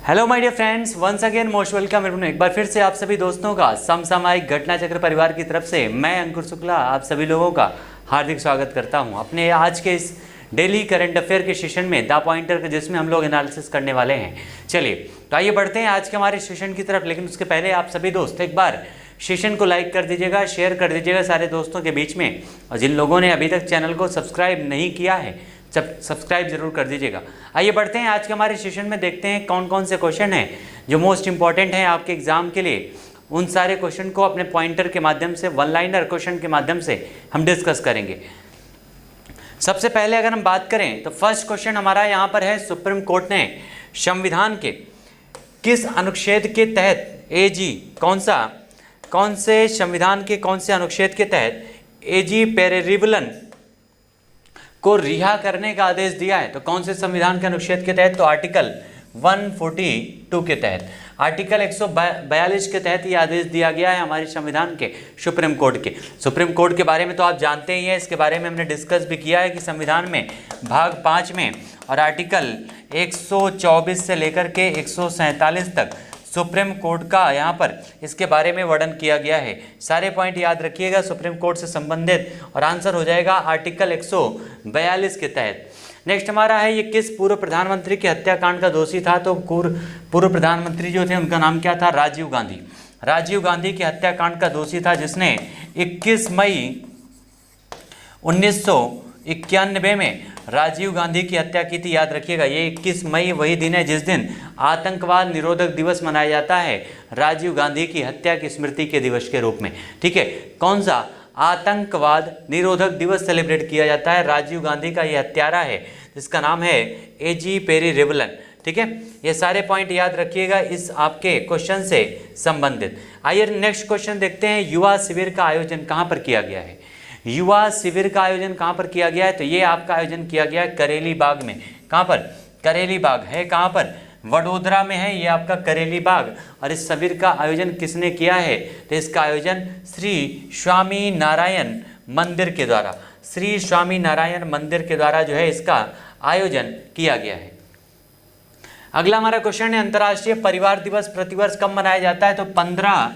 Hello my dear friends, once again most welcome. एक बार फिर से आप सभी दोस्तों का समसामयिक घटना चक्र परिवार की तरफ से मैं अंकुर शुक्ला आप सभी लोगों का हार्दिक स्वागत करता हूं अपने आज के इस डेली करंट अफेयर के सेशन में द पॉइंटर के, जिसमें हम लोग एनालिसिस करने वाले हैं। चलिए तो आइए बढ़ते हैं आज के हमारे सेशन की तरफ। लेकिन उसके पहले आप सभी दोस्त एक बार सेशन को लाइक कर दीजिएगा, शेयर कर दीजिएगा सारे दोस्तों के बीच में, और जिन लोगों ने अभी तक चैनल को सब्सक्राइब नहीं किया है सब्सक्राइब जरूर कर दीजिएगा। आइए बढ़ते हैं आज के हमारे सेशन में, देखते हैं कौन कौन से क्वेश्चन हैं जो मोस्ट इंपॉर्टेंट हैं आपके एग्जाम के लिए। उन सारे क्वेश्चन को अपने पॉइंटर के माध्यम से, वन लाइनर क्वेश्चन के माध्यम से हम डिस्कस करेंगे। सबसे पहले अगर हम बात करें तो फर्स्ट क्वेश्चन हमारा यहाँ पर है, सुप्रीम कोर्ट ने संविधान के किस अनुच्छेद के तहत एजी कौन से संविधान के कौन से अनुच्छेद के तहत एजी पेरेरिवलन को रिहा करने का आदेश दिया है? तो कौन से संविधान के अनुच्छेद के तहत? तो आर्टिकल 142 के तहत, आर्टिकल 142 के तहत ये आदेश दिया गया है हमारे संविधान के सुप्रीम कोर्ट के। सुप्रीम कोर्ट के बारे में तो आप जानते ही हैं, इसके बारे में हमने डिस्कस भी किया है कि संविधान में भाग 5 में और आर्टिकल 124 से लेकर के 147 तक सुप्रीम कोर्ट का यहाँ पर इसके बारे में वर्णन किया गया है। सारे पॉइंट याद रखिएगा सुप्रीम कोर्ट से संबंधित, और आंसर हो जाएगा आर्टिकल 142 के तहत। नेक्स्ट हमारा है, ये किस पूर्व प्रधानमंत्री के हत्याकांड का दोषी था? तो पूर्व प्रधानमंत्री जो थे उनका नाम क्या था? राजीव गांधी। राजीव गांधी के हत्याकांड का दोषी था, जिसने 21 मई 1991 में राजीव गांधी की हत्या की थी। याद रखिएगा, ये 21 मई वही दिन है जिस दिन आतंकवाद निरोधक दिवस मनाया जाता है, राजीव गांधी की हत्या की स्मृति के दिवस के रूप में। ठीक है, कौन सा आतंकवाद निरोधक दिवस सेलिब्रेट किया जाता है? राजीव गांधी का ये हत्यारा है जिसका नाम है एजी पेरेरिवलन। ठीक है, ये सारे पॉइंट याद रखिएगा इस आपके क्वेश्चन से संबंधित। आइए नेक्स्ट क्वेश्चन देखते हैं, युवा शिविर का आयोजन कहाँ पर किया गया है? युवा शिविर का आयोजन कहाँ पर किया गया है? तो ये आपका आयोजन किया गया है करेली बाग में। कहाँ पर? करेली बाग है कहाँ पर? वडोदरा में है ये आपका करेली बाग। और इस शिविर का आयोजन किसने किया है? तो इसका आयोजन श्री स्वामी नारायण मंदिर के द्वारा, श्री स्वामी नारायण मंदिर के द्वारा जो है इसका आयोजन किया गया है। अगला हमारा क्वेश्चन है, अंतर्राष्ट्रीय परिवार दिवस प्रतिवर्ष कब मनाया जाता है? तो 15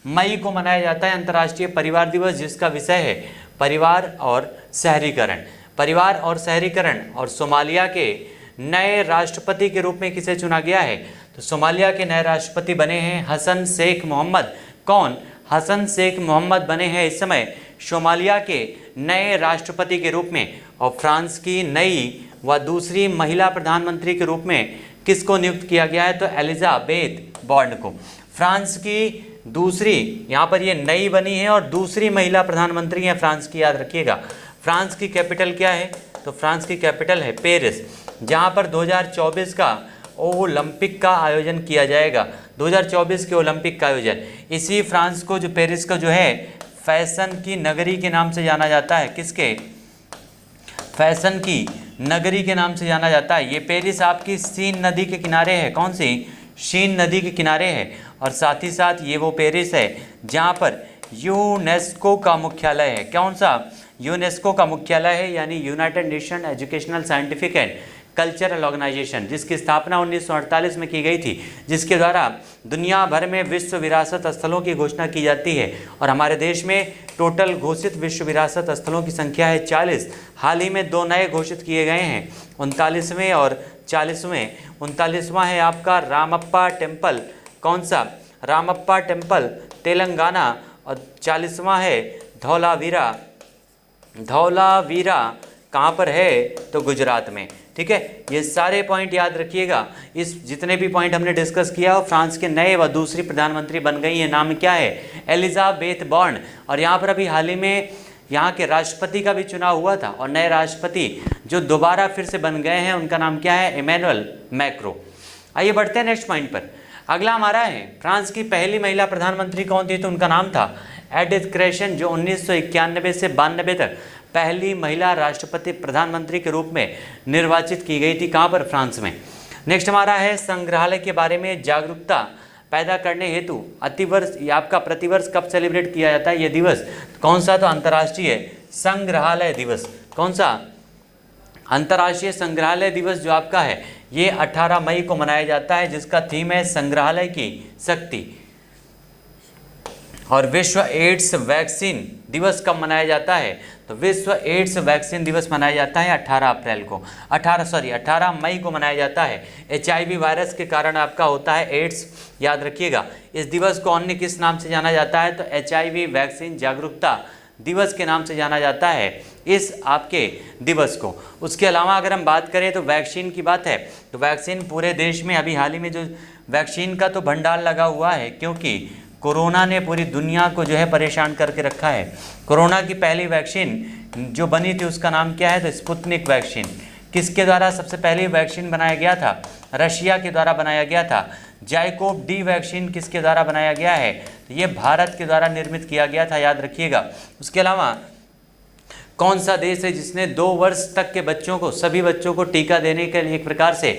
मई को मनाया जाता है अंतर्राष्ट्रीय परिवार दिवस, जिसका विषय है परिवार और शहरीकरण। परिवार और शहरीकरण। और सोमालिया के नए राष्ट्रपति के रूप में किसे चुना गया है? तो सोमालिया के नए राष्ट्रपति बने हैं हसन शेख मोहम्मद। कौन? हसन शेख मोहम्मद बने हैं इस समय सोमालिया के नए राष्ट्रपति के रूप में। और फ्रांस की नई व दूसरी महिला प्रधानमंत्री के रूप में किसको नियुक्त किया गया है? तो एलिजाबेथ बॉर्न को। फ्रांस की दूसरी, यहाँ पर ये नई बनी है और दूसरी महिला प्रधानमंत्री हैं फ्रांस की, याद रखिएगा। फ्रांस की कैपिटल क्या है? तो फ्रांस की कैपिटल है पेरिस, जहाँ पर 2024 का ओलंपिक का आयोजन किया जाएगा। 2024 के ओलंपिक का आयोजन इसी फ्रांस को, जो पेरिस को जो है फैशन की नगरी के नाम से जाना जाता है। किसके? फैशन की नगरी के नाम से जाना जाता है। ये पेरिस आपकी सीन नदी के किनारे है। कौन सी? शीन नदी के किनारे है। और साथ ही साथ ये वो पेरिस है जहाँ पर यूनेस्को का मुख्यालय है। कौन सा? यूनेस्को का मुख्यालय है, यानी United Nation Educational Scientific and Cultural Organization, जिसकी स्थापना 1948 में की गई थी, जिसके द्वारा दुनिया भर में विश्व विरासत स्थलों की घोषणा की जाती है। और हमारे देश में टोटल घोषित विश्व विरासत स्थलों की संख्या है 40। हाल ही में 2 नए घोषित किए गए हैं, 39वें और 40वें। 39वां है आपका रामप्पा टेम्पल। कौन सा? रामप्पा टेम्पल तेलंगाना। और 40वां है धौलावीरा। धौलावीरा कहाँ पर है? तो गुजरात में। ठीक है, ये सारे पॉइंट याद रखिएगा। इस जितने भी पॉइंट हमने डिस्कस किया हो, फ्रांस के नए व दूसरी प्रधानमंत्री बन गई है, नाम क्या है? Elizabeth born. और यहाँ पर अभी हाल ही में यहाँ के राष्ट्रपति का भी चुनाव हुआ था, और नए राष्ट्रपति जो दोबारा फिर से बन गए हैं उनका नाम क्या है? Emmanuel Macron. आइए बढ़ते हैं नेक्स्ट पॉइंट पर। अगला हमारा है, फ्रांस की पहली महिला प्रधानमंत्री कौन थी? तो उनका नाम था एडिथ क्रेशन, जो 1991 से 92 तक पहली महिला राष्ट्रपति प्रधानमंत्री के रूप में निर्वाचित की गई थी। कहाँ पर? फ्रांस में। नेक्स्ट हमारा है, संग्रहालय के बारे में जागरूकता पैदा करने हेतु अतिवर्ष आपका प्रतिवर्ष कब सेलिब्रेट किया जाता है ये दिवस? कौन सा? तो अंतर्राष्ट्रीय संग्रहालय दिवस। कौन सा? अंतर्राष्ट्रीय संग्रहालय दिवस जो आपका है ये 18 मई को मनाया जाता है, जिसका थीम है संग्रहालय की शक्ति। और विश्व एड्स वैक्सीन दिवस कब मनाया जाता है? तो विश्व एड्स वैक्सीन दिवस मनाया जाता है 18 मई को मनाया जाता है। HIV वायरस के कारण आपका होता है एड्स, याद रखिएगा। इस दिवस को अन्य किस नाम से जाना जाता है? तो HIV वैक्सीन जागरूकता दिवस के नाम से जाना जाता है इस आपके दिवस को। उसके अलावा अगर हम बात करें तो वैक्सीन की बात है, तो वैक्सीन पूरे देश में अभी हाल ही में जो वैक्सीन का तो भंडार लगा हुआ है, क्योंकि कोरोना ने पूरी दुनिया को जो है परेशान करके रखा है। कोरोना की पहली वैक्सीन जो बनी थी उसका नाम क्या है? तो स्पुतनिक वैक्सीन। किसके द्वारा सबसे पहली वैक्सीन बनाया गया था? रशिया के द्वारा बनाया गया था। जाइकोव डी वैक्सीन किसके द्वारा बनाया गया है? तो ये भारत के द्वारा निर्मित किया गया था, याद रखिएगा। उसके अलावा कौन सा देश है जिसने 2 वर्ष तक के बच्चों को, सभी बच्चों को टीका देने के लिए एक प्रकार से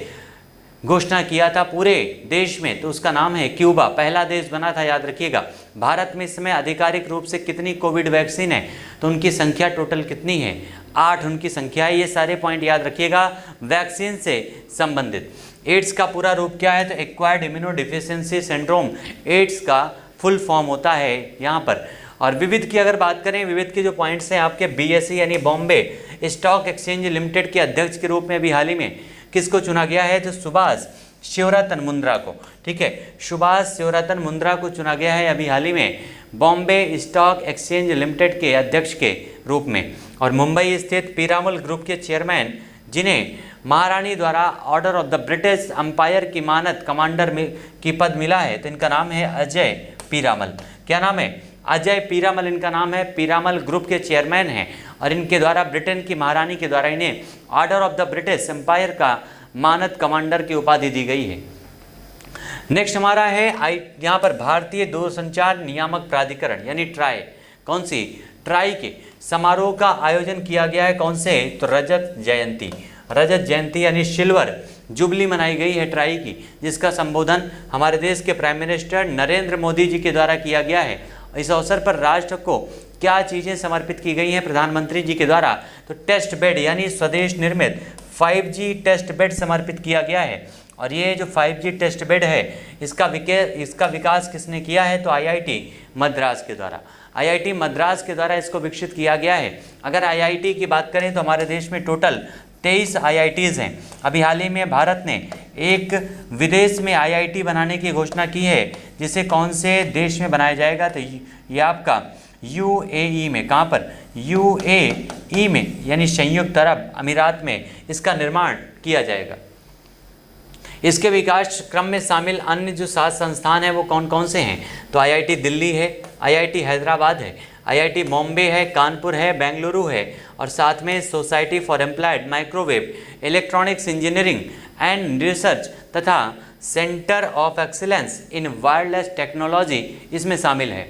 घोषणा किया था पूरे देश में? तो उसका नाम है क्यूबा, पहला देश बना था, याद रखिएगा। भारत में इस समय आधिकारिक रूप से कितनी कोविड वैक्सीन है? तो उनकी संख्या टोटल कितनी है? 8 उनकी संख्या है। ये सारे पॉइंट याद रखिएगा वैक्सीन से संबंधित। एड्स का पूरा रूप क्या है? तो एक्वायर्ड इम्यूनोडिफिशियेंसी सिंड्रोम एड्स का फुल फॉर्म होता है यहाँ पर। और विविध की अगर बात करें, विविध के जो पॉइंट्स हैं आपके, BSE यानी बॉम्बे स्टॉक एक्सचेंज लिमिटेड के अध्यक्ष के रूप में अभी हाल ही में किसको चुना गया है? तो सुभाष शिवरतन मुंद्रा को। ठीक है, सुभाष शिवरतन मुंद्रा को चुना गया है अभी हाल ही में बॉम्बे स्टॉक एक्सचेंज लिमिटेड के अध्यक्ष के रूप में। और मुंबई स्थित पीरामल ग्रुप के चेयरमैन, जिन्हें महारानी द्वारा Order of the British Empire की मानद कमांडर में की पद मिला है, तो इनका नाम है अजय पीरामल। क्या नाम है? अजय पीरामल इनका नाम है। पीरामल ग्रुप के चेयरमैन हैं और इनके द्वारा ब्रिटेन की महारानी के द्वारा इन्हें Order of the British Empire का मानद कमांडर की उपाधि दी गई है। नेक्स्ट हमारा है यहाँ पर भारतीय दूरसंचार नियामक प्राधिकरण यानी ट्राई। कौन सी? ट्राई के समारोह का आयोजन किया गया है कौन से? तो रजत जयंती। रजत जयंती यानी सिल्वर जुबली मनाई गई है ट्राई की, जिसका संबोधन हमारे देश के प्राइम मिनिस्टर नरेंद्र मोदी जी के द्वारा किया गया है। इस अवसर पर राष्ट्र को क्या चीज़ें समर्पित की गई हैं प्रधानमंत्री जी के द्वारा? तो टेस्ट बेड यानी स्वदेश निर्मित 5G टेस्ट बेड समर्पित किया गया है। और ये जो 5G टेस्ट बेड है इसका विकास किसने किया है? तो IIT मद्रास के द्वारा। IIT मद्रास के द्वारा इसको विकसित किया गया है। अगर IIT की बात करें तो हमारे देश में टोटल 23 IITs हैं। अभी हाल ही में भारत ने एक विदेश में IIT बनाने की घोषणा की है, जिसे कौन से देश में बनाया जाएगा? तो ये आपका UAE में। कहाँ पर? UAE में यानी संयुक्त अरब अमीरात में इसका निर्माण किया जाएगा। इसके विकास क्रम में शामिल अन्य जो 7 संस्थान हैं वो कौन कौन से हैं? तो IIT दिल्ली है, IIT हैदराबाद है, IIT बॉम्बे है, कानपुर है, बेंगलुरु है और साथ में society for employed microwave electronics engineering and research तथा centre of excellence in wireless technology इसमें शामिल है।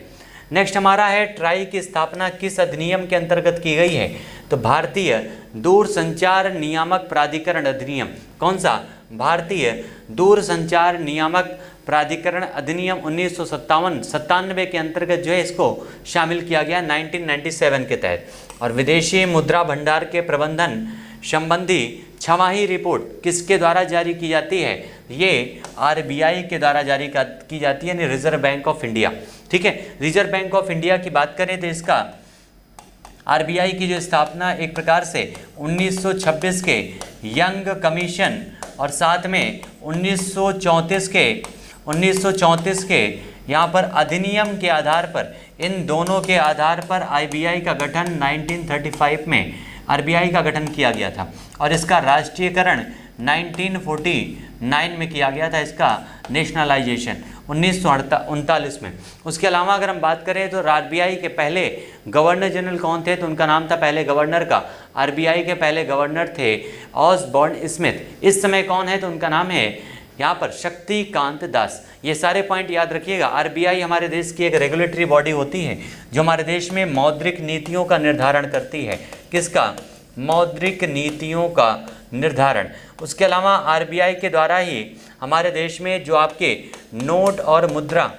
नेक्स्ट हमारा है ट्राई की स्थापना किस अधिनियम के अंतर्गत की गई है? तो भारतीय दूरसंचार नियामक प्राधिकरण अधिनियम। कौन सा? भारतीय दूरसंचार नियामक प्राधिकरण अधिनियम 1997 के अंतर्गत जो है इसको शामिल किया गया 1997 के तहत। और विदेशी मुद्रा भंडार के प्रबंधन संबंधी छमाही रिपोर्ट किसके द्वारा जारी की जाती है? ये RBI के द्वारा जारी की जाती है, यानी रिजर्व बैंक ऑफ इंडिया। ठीक है, रिजर्व बैंक ऑफ इंडिया की बात करें तो इसका RBI की जो स्थापना एक प्रकार से 1926 के यंग कमीशन और साथ में 1934 के यहाँ पर अधिनियम के आधार पर, इन दोनों के आधार पर RBI का गठन 1935 में RBI का गठन किया गया था और इसका राष्ट्रीयकरण 1949 में किया गया था, इसका नेशनलाइजेशन 1939 में। उसके अलावा अगर हम बात करें तो RBI के पहले गवर्नर जनरल कौन थे? तो उनका नाम था पहले गवर्नर का, RBI के पहले गवर्नर थे ऑसबॉर्न स्मिथ। इस समय कौन है? तो उनका नाम है यहाँ पर शक्तिकांत दास। ये सारे पॉइंट याद रखिएगा। RBI हमारे देश की एक रेगुलेटरी बॉडी होती है जो हमारे देश में मौद्रिक नीतियों का निर्धारण करती है। किसका? मौद्रिक नीतियों का निर्धारण। उसके अलावा RBI के द्वारा ही हमारे देश में जो आपके नोट और मुद्रा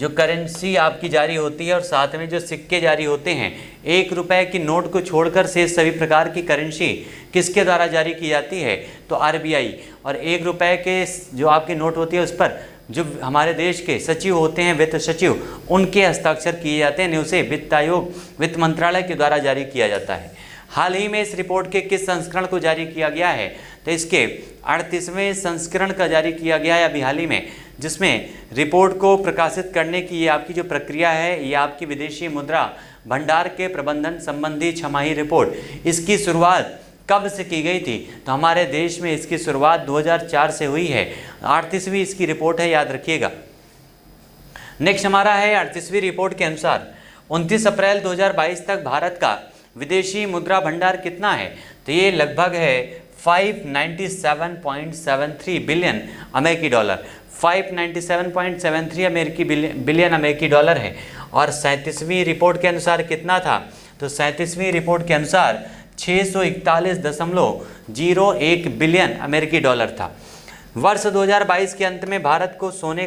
जो करेंसी आपकी जारी होती है और साथ में जो सिक्के जारी होते हैं, 1 रुपए की नोट को छोड़कर शेष सभी प्रकार की करेंसी किसके द्वारा जारी की जाती है? तो आरबीआई। और 1 रुपए के जो आपकी नोट होती है उस पर जो हमारे देश के सचिव होते हैं, वित्त सचिव, उनके हस्ताक्षर किए जाते हैं, उसे वित्त आयोग, वित्त मंत्रालय के द्वारा जारी किया जाता है। हाल ही में इस रिपोर्ट के किस संस्करण को जारी किया गया है? तो इसके 38वें संस्करण का जारी किया गया है अभी हाल ही में, जिसमें रिपोर्ट को प्रकाशित करने की ये आपकी जो प्रक्रिया है, ये आपकी विदेशी मुद्रा भंडार के प्रबंधन संबंधी छमाही रिपोर्ट, इसकी शुरुआत कब से की गई थी? तो हमारे देश में इसकी शुरुआत 2004 से हुई है। 38वीं इसकी रिपोर्ट है, याद रखिएगा। नेक्स्ट हमारा है 38वीं रिपोर्ट के अनुसार 29 अप्रैल 2022 तक भारत का विदेशी मुद्रा भंडार कितना है? तो ये लगभग है 597.73 बिलियन अमेरिकी डॉलर। 597.73 बिलियन अमेरिकी डॉलर है। और 37वीं रिपोर्ट के अनुसार कितना था? तो 37वीं रिपोर्ट के अनुसार 641.01 बिलियन अमेरिकी डॉलर था। वर्ष 2022 के अंत में भारत का सोने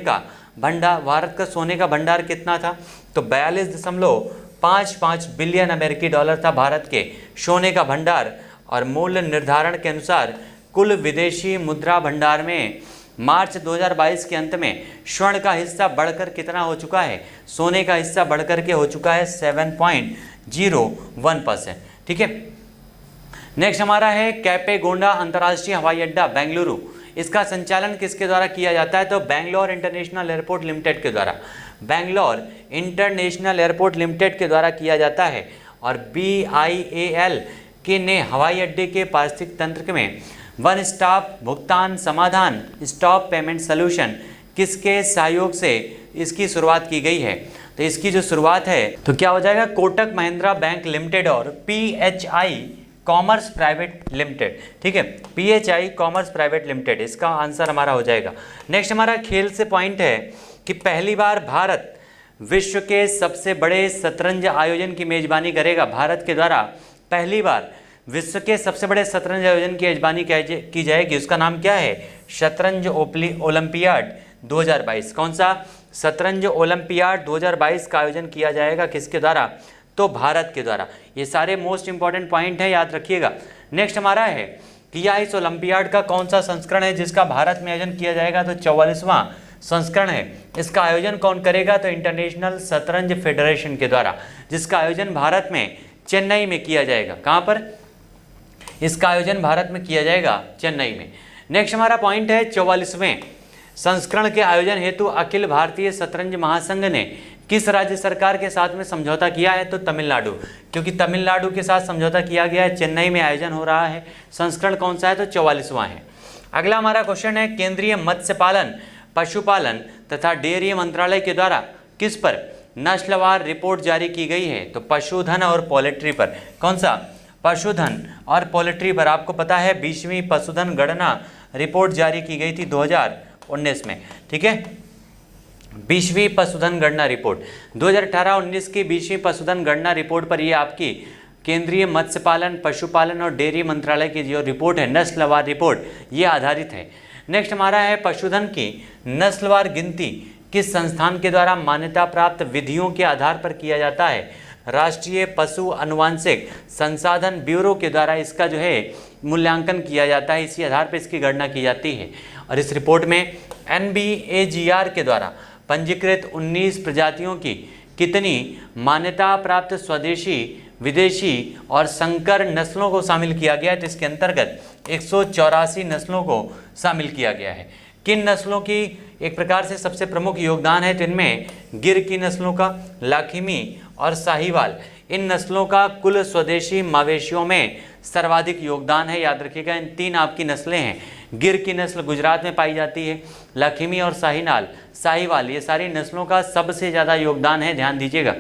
का भंडार कितना था? तो 42.55 बिलियन अमेरिकी डॉलर था भारत के सोने का भंडार। और मूल्य निर्धारण के अनुसार कुल विदेशी मुद्रा भंडार में मार्च 2022 के अंत में स्वर्ण का हिस्सा बढ़कर कितना हो चुका है? सोने का हिस्सा बढ़कर के हो चुका है 7.01%। ठीक है। नेक्स्ट हमारा है कैपेगोंडा अंतर्राष्ट्रीय हवाई अड्डा बेंगलुरु। इसका संचालन किसके द्वारा किया जाता है? तो बैंगलोर इंटरनेशनल एयरपोर्ट लिमिटेड के द्वारा। बैंगलोर इंटरनेशनल एयरपोर्ट लिमिटेड के द्वारा किया जाता है। और BIAL के ने हवाई अड्डे के पारिस्थितिक तंत्र में वन स्टॉप भुगतान समाधान, स्टॉप पेमेंट सोल्यूशन, किसके सहयोग से इसकी शुरुआत की गई है? तो इसकी जो शुरुआत है तो क्या हो जाएगा? कोटक महिंद्रा बैंक लिमिटेड और PHI कॉमर्स प्राइवेट लिमिटेड। ठीक है, PHI कॉमर्स प्राइवेट लिमिटेड, इसका आंसर हमारा हो जाएगा। नेक्स्ट हमारा खेल से पॉइंट है कि पहली बार भारत विश्व के सबसे बड़े शतरंज आयोजन की मेजबानी करेगा। भारत के द्वारा पहली बार विश्व के सबसे बड़े शतरंज आयोजन की मेजबानी की जाएगी। उसका नाम क्या है? शतरंज ओलंपियाड 2022। कौन सा? शतरंज ओलंपियाड 2022 का आयोजन किया जाएगा किसके द्वारा? तो भारत के द्वारा। ये सारे मोस्ट इंपॉर्टेंट पॉइंट है, याद रखिएगा। नेक्स्ट हमारा है कि यह इस ओलंपियाड का कौन सा संस्करण है जिसका भारत में आयोजन किया जाएगा? तो 44वां संस्करण है। इसका आयोजन कौन करेगा? तो इंटरनेशनल शतरंज फेडरेशन के द्वारा, जिसका आयोजन भारत में चेन्नई में किया जाएगा। कहाँ पर? इसका आयोजन भारत में किया जाएगा चेन्नई में। नेक्स्ट हमारा पॉइंट है 44वें संस्करण के आयोजन हेतु अखिल भारतीय शतरंज महासंघ ने किस राज्य सरकार के साथ में समझौता किया है? तो तमिलनाडु, क्योंकि तमिलनाडु के साथ समझौता किया गया है, चेन्नई में आयोजन हो रहा है। संस्करण कौन सा है? तो 44वां है। अगला हमारा क्वेश्चन है केंद्रीय मत्स्य पालन, पशुपालन तथा डेयरी मंत्रालय के द्वारा किस पर नस्लवार रिपोर्ट जारी की गई है? तो पशुधन और पोल्ट्री पर। कौन सा? पशुधन और पोल्ट्री पर। आपको पता है 20वीं पशुधन गणना रिपोर्ट जारी की गई थी 2019 में। ठीक है, 20वीं पशुधन गणना रिपोर्ट 2018-19 की 20वीं पशुधन गणना रिपोर्ट पर ये आपकी केंद्रीय मत्स्य पालन, पशुपालन और डेयरी मंत्रालय की जो रिपोर्ट है, नस्लवार रिपोर्ट, ये आधारित है। नेक्स्ट हमारा है पशुधन की नस्लवार गिनती किस संस्थान के द्वारा मान्यता प्राप्त विधियों के आधार पर किया जाता है? राष्ट्रीय पशु अनुवांशिक संसाधन ब्यूरो के द्वारा इसका जो है मूल्यांकन किया जाता है, इसी आधार पर इसकी गणना की जाती है। और इस रिपोर्ट में NBAGR के द्वारा पंजीकृत 19 प्रजातियों की कितनी मान्यता प्राप्त स्वदेशी, विदेशी और संकर नस्लों को शामिल किया गया है? तो इसके अंतर्गत 184 नस्लों को शामिल किया गया है। किन नस्लों की एक प्रकार से सबसे प्रमुख योगदान है? तो इनमें गिर की नस्लों का, लाखिमी और साहिवाल, इन नस्लों का कुल स्वदेशी मवेशियों में सर्वाधिक योगदान है। याद रखिएगा, इन 3 आपकी नस्लें हैं। गिर की नस्ल गुजरात में पाई जाती है, लाखिमी और साहिवाल, ये सारी नस्लों का सबसे ज़्यादा योगदान है, ध्यान दीजिएगा।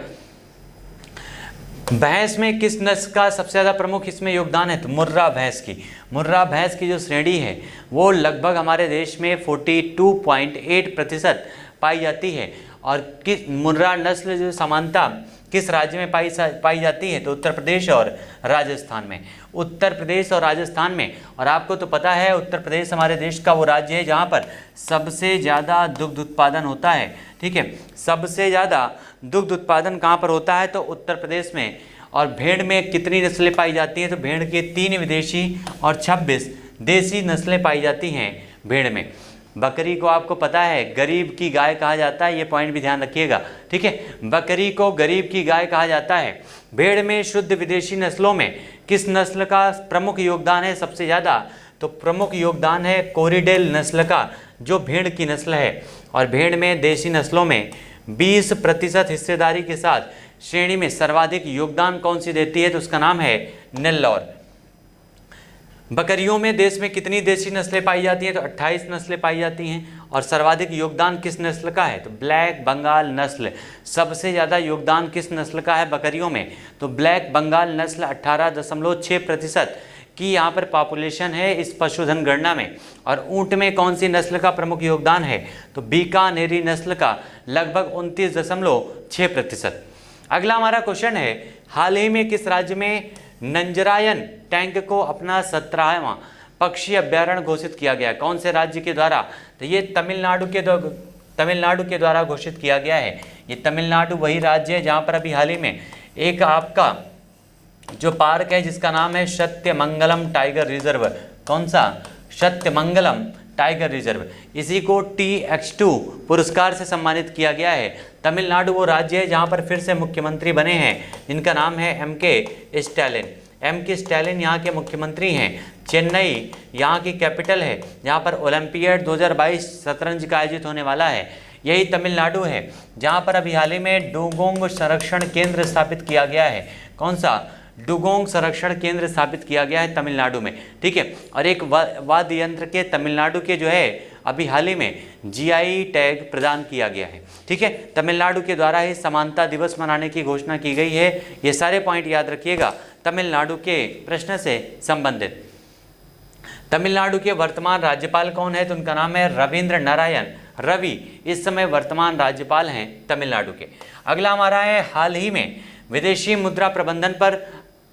भैंस में किस नस्ल का सबसे ज़्यादा प्रमुख इसमें योगदान है? तो मुर्रा भैंस की। मुर्रा भैंस की जो श्रेणी है वो लगभग हमारे देश में 42.8% पाई जाती है। और किस मुर्रा नस्ल जो समानता किस राज्य में पाई जाती है? तो उत्तर प्रदेश और राजस्थान में। उत्तर प्रदेश और राजस्थान में। और आपको तो पता है उत्तर प्रदेश हमारे देश का वो राज्य है जहाँ पर सबसे ज़्यादा दुग्ध उत्पादन होता है। ठीक है, सबसे ज़्यादा दुग्ध उत्पादन कहाँ पर होता है? तो उत्तर प्रदेश में। और भेड़ में कितनी नस्लें पाई जाती हैं? तो भेड़ के 3 विदेशी और 26 देसी नस्लें पाई जाती हैं भेड़ में। बकरी को आपको पता है गरीब की गाय कहा जाता है, ये पॉइंट भी ध्यान रखिएगा। ठीक है, बकरी को गरीब की गाय कहा जाता है। भेड़ में शुद्ध विदेशी नस्लों में किस नस्ल का प्रमुख योगदान है सबसे ज़्यादा? तो प्रमुख योगदान है कोरिडेल नस्ल का, जो भेड़ की नस्ल है। और भेड़ में देशी नस्लों में 20% हिस्सेदारी के साथ श्रेणी में सर्वाधिक योगदान कौन सी देती है? तो उसका नाम है नेल्लौर। बकरियों में देश में कितनी देशी नस्लें पाई जाती हैं? तो 28 नस्लें पाई जाती हैं। और सर्वाधिक योगदान किस नस्ल का है? तो ब्लैक बंगाल नस्ल। सबसे ज़्यादा योगदान किस नस्ल का है बकरियों में? तो ब्लैक बंगाल नस्ल 18.6% की यहाँ पर पॉपुलेशन है इस पशुधन गणना में। और ऊँट में कौन सी नस्ल का प्रमुख योगदान है? तो बीकानेरी नस्ल का लगभग 29.6%। अगला हमारा क्वेश्चन है, हाल ही में किस राज्य में नंजरायन टैंक को अपना 17वां पक्षी अभ्यारण्य घोषित किया गया? कौन से राज्य के द्वारा? तो ये तमिलनाडु के द्वारा घोषित किया गया है। ये तमिलनाडु वही राज्य है जहाँ पर अभी हाल ही में एक आपका जो पार्क है जिसका नाम है सत्यमंगलम टाइगर रिजर्व। कौन सा? Sathyamangalam tiger reserve. इसी को TX2 पुरस्कार से सम्मानित किया गया है। तमिलनाडु वो राज्य है जहाँ पर फिर से मुख्यमंत्री बने हैं जिनका नाम है MK स्टैलिन। MK स्टैलिन यहाँ के मुख्यमंत्री हैं। चेन्नई यहाँ की कैपिटल है जहाँ पर ओलंपियाड 2022 शतरंज का आयोजित होने वाला है। यही तमिलनाडु है जहाँ पर अभी हाल ही में डुगोंग संरक्षण केंद्र स्थापित किया गया है। कौन सा? डुगोंग संरक्षण केंद्र स्थापित किया गया है तमिलनाडु में। ठीक है, और एक वाद्य यंत्र के तमिलनाडु के जो है अभी हाल ही में GI टैग प्रदान किया गया है। ठीक है, तमिलनाडु के द्वारा ही समानता दिवस मनाने की घोषणा की गई है। ये सारे पॉइंट याद रखिएगा तमिलनाडु के प्रश्न से संबंधित। तमिलनाडु के वर्तमान राज्यपाल कौन है? तो उनका नाम है रविंद्र नारायण रवि। इस समय वर्तमान राज्यपाल हैं तमिलनाडु के। अगला हमारा है, हाल ही में विदेशी मुद्रा प्रबंधन पर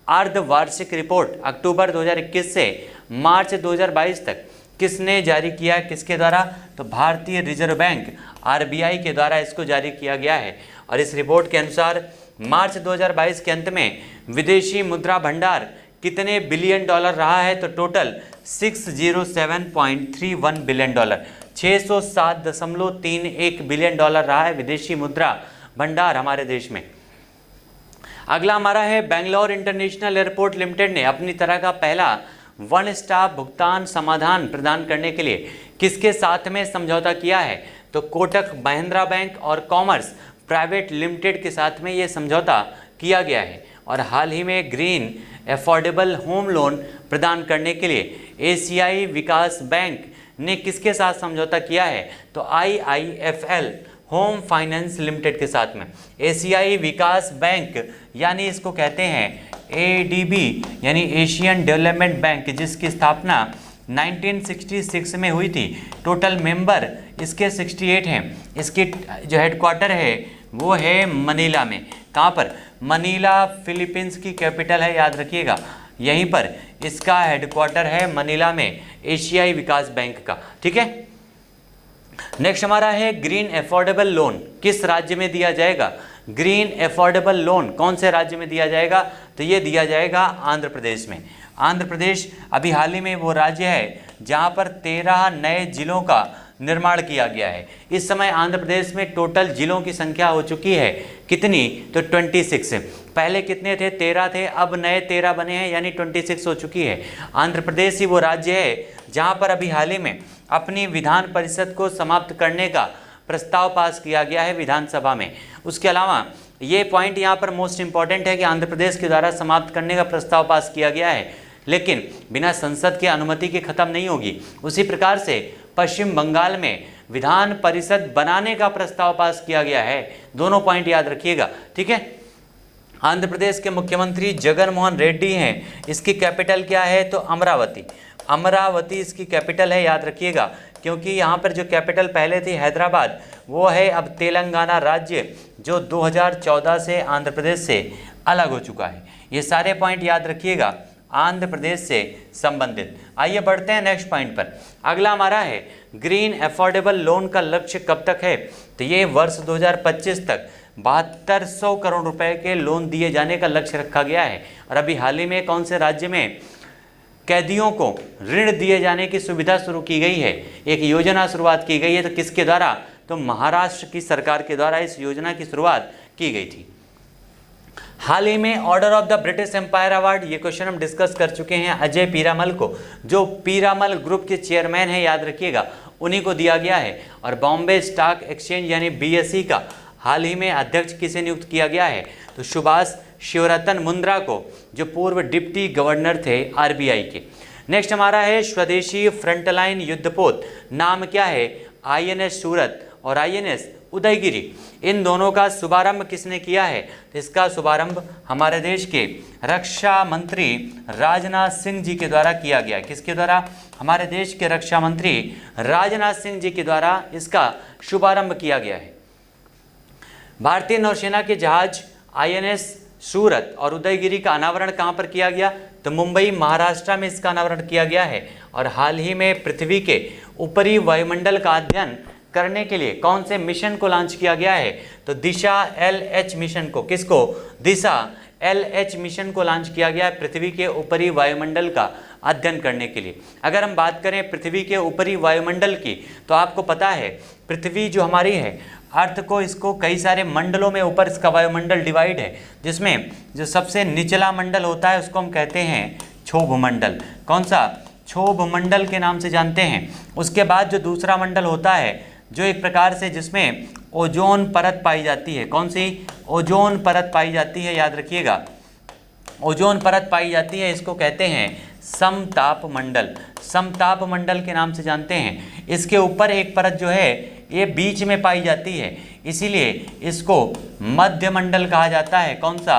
अर्धवार्षिक रिपोर्ट अक्टूबर 2021 से मार्च 2022 तक किसने जारी किया है? किसके द्वारा? तो भारतीय रिजर्व बैंक RBI के द्वारा इसको जारी किया गया है। और इस रिपोर्ट के अनुसार मार्च 2022 के अंत में विदेशी मुद्रा भंडार कितने बिलियन डॉलर रहा है? तो total 607.31 billion dollar, 607.31 billion dollar रहा है विदेशी मुद्रा भंडार हमारे देश में। अगला हमारा है, बेंगलोर इंटरनेशनल एयरपोर्ट लिमिटेड ने अपनी तरह का पहला वन स्टॉप भुगतान समाधान प्रदान करने के लिए किसके साथ में समझौता किया है? तो कोटक महिंद्रा बैंक और कॉमर्स प्राइवेट लिमिटेड के साथ में ये समझौता किया गया है। और हाल ही में ग्रीन एफोर्डेबल होम लोन प्रदान करने के लिए एशियाई विकास बैंक ने किसके साथ समझौता किया है? तो IIFL होम फाइनेंस लिमिटेड के साथ में। एशियाई विकास बैंक यानी इसको कहते हैं ADB यानी एशियन डेवलपमेंट बैंक, जिसकी स्थापना 1966 में हुई थी। टोटल मेंबर इसके 68 हैं। इसकी जो हेडक्वार्टर है वो है मनीला में। कहाँ पर? मनीला फिलीपींस की कैपिटल है, याद रखिएगा। यहीं पर इसका हेडक्वार्टर है मनीला में एशियाई विकास बैंक का। ठीक है, नेक्स्ट हमारा है ग्रीन एफोर्डेबल लोन किस राज्य में दिया जाएगा? ग्रीन एफोर्डेबल लोन कौन से राज्य में दिया जाएगा? तो ये दिया जाएगा आंध्र प्रदेश में। आंध्र प्रदेश अभी हाल ही में वो राज्य है जहाँ पर 13 नए जिलों का निर्माण किया गया है। इस समय आंध्र प्रदेश में टोटल जिलों की संख्या हो चुकी है कितनी? तो 26। पहले कितने थे? 13 थे, अब नए 13 बने हैं यानी 26 हो चुकी है। आंध्र प्रदेश ही वो राज्य है जहाँ पर अभी हाल ही में अपनी विधान परिषद को समाप्त करने का प्रस्ताव पास किया गया है विधानसभा में। उसके अलावा ये पॉइंट यहाँ पर मोस्ट इंपॉर्टेंट है कि आंध्र प्रदेश के द्वारा समाप्त करने का प्रस्ताव पास किया गया है, लेकिन बिना संसद की अनुमति के खत्म नहीं होगी। उसी प्रकार से पश्चिम बंगाल में विधान परिषद बनाने का प्रस्ताव पास किया गया है। दोनों पॉइंट याद रखिएगा। ठीक है, आंध्र प्रदेश के मुख्यमंत्री जगन मोहन रेड्डी हैं। इसकी कैपिटल क्या है? तो अमरावती। अमरावती इसकी कैपिटल है, याद रखिएगा। क्योंकि यहाँ पर जो कैपिटल पहले थी हैदराबाद, वो है अब तेलंगाना राज्य, जो 2014 से आंध्र प्रदेश से अलग हो चुका है। ये सारे पॉइंट याद रखिएगा आंध्र प्रदेश से संबंधित। आइए बढ़ते हैं नेक्स्ट पॉइंट पर। अगला हमारा है ग्रीन अफोर्डेबल लोन का लक्ष्य कब तक है? तो ये वर्ष 2025 तक 7200 करोड़ रुपए के लोन दिए जाने का लक्ष्य रखा गया है। और अभी हाल ही में कौन से राज्य में कैदियों को ऋण दिए जाने की सुविधा शुरू की गई है, एक योजना शुरुआत की गई है, तो किसके द्वारा? तो महाराष्ट्र की सरकार के द्वारा इस योजना की शुरुआत की गई थी। हाल ही में order of the British empire award, ये क्वेश्चन हम डिस्कस कर चुके हैं, अजय पीरामल को, जो पीरामल ग्रुप के चेयरमैन है, याद रखिएगा, उन्हीं को दिया गया है। और बॉम्बे स्टॉक एक्सचेंज यानी BSE का हाल ही में अध्यक्ष किसे नियुक्त किया गया है? तो सुभाष शिवरतन मुंद्रा को, जो पूर्व डिप्टी गवर्नर थे RBI के। नेक्स्ट हमारा है स्वदेशी फ्रंटलाइन युद्धपोत, नाम क्या है? INS सूरत और INS उदयगिरी। इन दोनों का शुभारंभ किसने किया है? तो इसका शुभारंभ हमारे देश के रक्षा मंत्री राजनाथ सिंह जी के द्वारा किया गया। किसके द्वारा? हमारे देश के रक्षा मंत्री राजनाथ सिंह जी के द्वारा इसका शुभारंभ किया गया है। भारतीय नौसेना के जहाज INS सूरत और उदयगिरी का अनावरण कहाँ पर किया गया? तो मुंबई महाराष्ट्र में इसका अनावरण किया गया है। और हाल ही में पृथ्वी के ऊपरी वायुमंडल का अध्ययन करने के लिए कौन से मिशन को लॉन्च किया गया है? तो दिशा LH मिशन को। किसको? दिशा LH मिशन को लॉन्च किया गया है पृथ्वी के ऊपरी वायुमंडल का अध्ययन करने के लिए। अगर हम बात करें पृथ्वी के ऊपरी वायुमंडल की, तो आपको पता है पृथ्वी जो हमारी है, अर्थ को, इसको कई सारे मंडलों में ऊपर इसका वायुमंडल डिवाइड है, जिसमें जो सबसे निचला मंडल होता है उसको हम कहते हैं क्षोभ मंडल। कौन सा? क्षोभ मंडल के नाम से जानते हैं। उसके बाद जो दूसरा मंडल होता है, जो एक प्रकार से जिसमें ओजोन परत पाई जाती है। कौन सी? ओजोन परत पाई जाती है, याद रखिएगा, ओजोन परत पाई जाती है, इसको कहते हैं समताप मंडल। समताप मंडल के नाम से जानते हैं। इसके ऊपर एक परत जो है ये बीच में पाई जाती है, इसीलिए इसको मध्य मंडल कहा जाता है। कौन सा?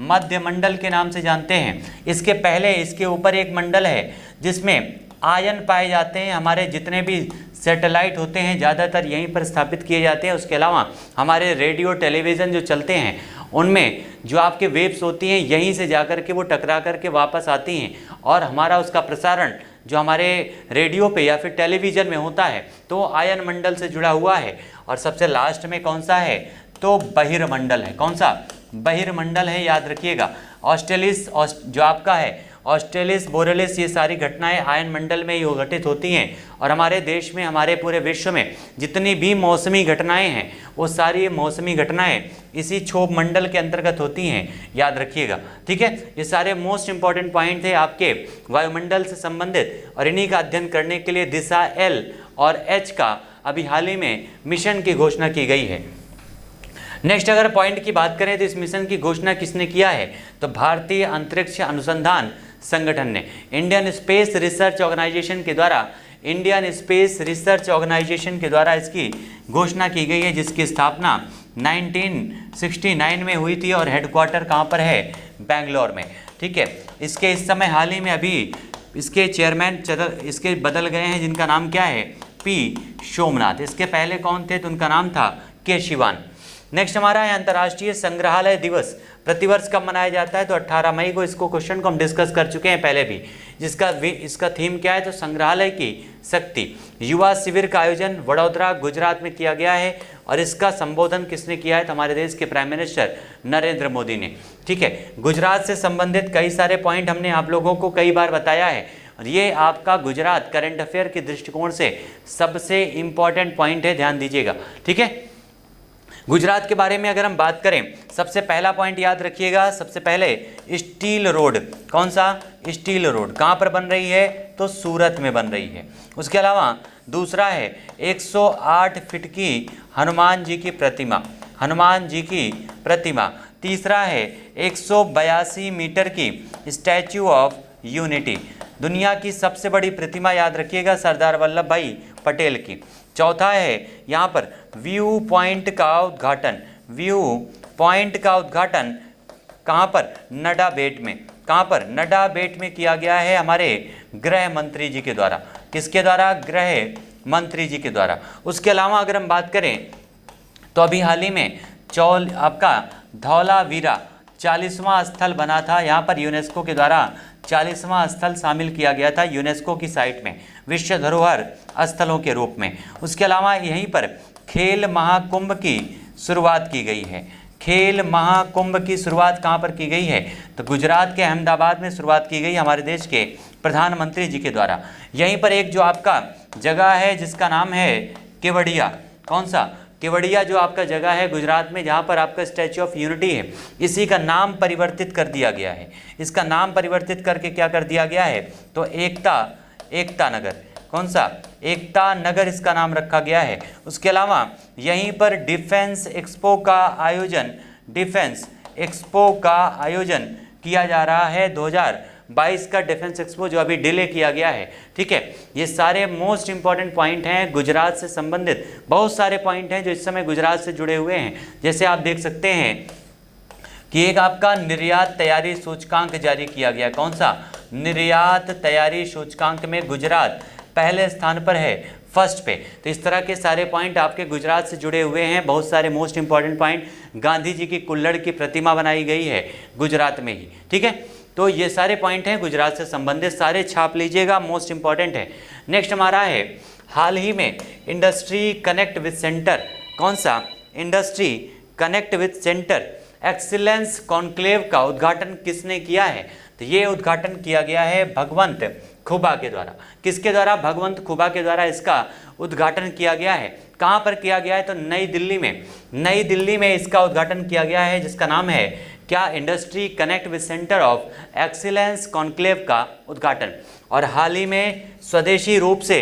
मध्य मंडल के नाम से जानते हैं। इसके पहले इसके ऊपर एक मंडल है जिसमें आयन पाए जाते हैं। हमारे जितने भी सैटेलाइट होते हैं ज़्यादातर यहीं पर स्थापित किए जाते हैं। उसके अलावा हमारे रेडियो टेलीविज़न जो चलते हैं उनमें जो आपके वेव्स होती हैं यहीं से जाकर के वो टकरा करके वापस आती हैं, और हमारा उसका प्रसारण जो हमारे रेडियो पे या फिर टेलीविज़न में होता है तो आयन मंडल से जुड़ा हुआ है। और सबसे लास्ट में कौन सा है? तो बहिर्मंडल है। कौन सा? बहिर्मंडल है, याद रखिएगा। ऑस्ट्रेलिस जो आपका है, ऑस्ट्रेलिस बोरेलिस, ये सारी घटनाएं आयन मंडल में ही घटित होती हैं। और हमारे देश में, हमारे पूरे विश्व में जितनी भी मौसमी घटनाएं हैं वो सारी मौसमी घटनाएं इसी क्षोभ मंडल के अंतर्गत होती हैं, याद रखिएगा। ठीक है, ये सारे मोस्ट इंपॉर्टेंट पॉइंट थे आपके वायुमंडल से संबंधित, और इन्हीं का अध्ययन करने के लिए दिशा L और H का अभी हाल ही में मिशन की घोषणा की गई है। नेक्स्ट अगर पॉइंट की बात करें तो इस मिशन की घोषणा किसने किया है? तो भारतीय अंतरिक्ष अनुसंधान संगठन ने, इंडियन स्पेस रिसर्च ऑर्गेनाइजेशन के द्वारा, इंडियन स्पेस रिसर्च ऑर्गेनाइजेशन के द्वारा इसकी घोषणा की गई है, जिसकी स्थापना 1969 में हुई थी और हेडक्वार्टर कहाँ पर है? बेंगलोर में। ठीक है, इसके इस समय हाल ही में अभी इसके चेयरमैन इसके बदल गए हैं, जिनका नाम क्या है? P सोमनाथ। इसके पहले कौन थे? तो उनका नाम था K शिवान। नेक्स्ट हमारा है अंतर्राष्ट्रीय संग्रहालय दिवस, प्रतिवर्ष कब मनाया जाता है? तो 18 मई को। इसको क्वेश्चन को हम डिस्कस कर चुके हैं पहले भी, इसका थीम क्या है? तो संग्रहालय की शक्ति। युवा शिविर का आयोजन वडोदरा गुजरात में किया गया है, और इसका संबोधन किसने किया है? तो हमारे देश के प्राइम मिनिस्टर नरेंद्र मोदी ने। ठीक है, गुजरात से संबंधित कई सारे पॉइंट हमने आप लोगों को कई बार बताया है, और ये आपका गुजरात करंट अफेयर के दृष्टिकोण से सबसे इंपॉर्टेंट पॉइंट है, ध्यान दीजिएगा। ठीक है, गुजरात के बारे में अगर हम बात करें, सबसे पहला पॉइंट याद रखिएगा, सबसे पहले स्टील रोड। कौन सा? स्टील रोड कहाँ पर बन रही है? तो सूरत में बन रही है। उसके अलावा दूसरा है 108 फीट की हनुमान जी की प्रतिमा, हनुमान जी की प्रतिमा। तीसरा है 182 मीटर की स्टैच्यू ऑफ यूनिटी, दुनिया की सबसे बड़ी प्रतिमा, याद रखिएगा, सरदार वल्लभ भाई पटेल की। चौथा है यहाँ पर व्यू पॉइंट का उद्घाटन, व्यू पॉइंट का उद्घाटन कहाँ पर? नडा बेट में। कहाँ पर? नडा बेट में किया गया है हमारे गृह मंत्री जी के द्वारा। किसके द्वारा? गृह मंत्री जी के द्वारा। उसके अलावा अगर हम बात करें तो अभी हाल ही में आपका धौलावीरा 40वां स्थल बना था। यहाँ पर यूनेस्को के द्वारा 40वां स्थल शामिल किया गया था यूनेस्को की साइट में विश्व धरोहर स्थलों के रूप में। उसके अलावा यहीं पर खेल महाकुंभ की शुरुआत की गई है। खेल महाकुंभ की शुरुआत कहाँ पर की गई है? तो गुजरात के अहमदाबाद में शुरुआत की गई हमारे देश के प्रधानमंत्री जी के द्वारा। यहीं पर एक जो आपका जगह है जिसका नाम है केवड़िया, कौन सा? केवड़िया जो आपका जगह है गुजरात में, जहाँ पर आपका स्टैच्यू ऑफ यूनिटी है, इसी का नाम परिवर्तित कर दिया गया है। इसका नाम परिवर्तित करके क्या कर दिया गया है? तो एकता नगर, कौन सा? एकता नगर इसका नाम रखा गया है। उसके अलावा यहीं पर डिफेंस एक्सपो का आयोजन किया जा रहा है। 2022 का डिफेंस एक्सपो जो अभी डिले किया गया है। ठीक है, ये सारे मोस्ट इंपॉर्टेंट पॉइंट हैं गुजरात से संबंधित। बहुत सारे पॉइंट हैं जो इस समय गुजरात से जुड़े हुए हैं। जैसे आप देख सकते हैं कि एक आपका निर्यात तैयारी सूचकांक जारी किया गया। कौन सा? निर्यात तैयारी सूचकांक में गुजरात पहले स्थान पर है, फर्स्ट पे। तो इस तरह के सारे पॉइंट आपके गुजरात से जुड़े हुए हैं। बहुत सारे most important point. Gandhi ji की कुल्हड़ की प्रतिमा बनाई गई है गुजरात में ही। ठीक है, तो ये सारे पॉइंट हैं गुजरात से संबंधित, सारे छाप लीजिएगा, मोस्ट इंपॉर्टेंट है। नेक्स्ट हमारा है हाल ही में इंडस्ट्री कनेक्ट विद सेंटर। कौन सा? Industry connect with centre excellence conclave का उद्घाटन किसने किया है? तो ये उद्घाटन किया गया है भगवंत खुबा के द्वारा। किसके द्वारा? भगवंत खुबा के द्वारा इसका उद्घाटन किया गया है। कहाँ पर किया गया है? तो नई दिल्ली में इसका उद्घाटन किया गया है, जिसका नाम है क्या? Industry connect with centre of excellence conclave का उद्घाटन। और हाल ही में स्वदेशी रूप से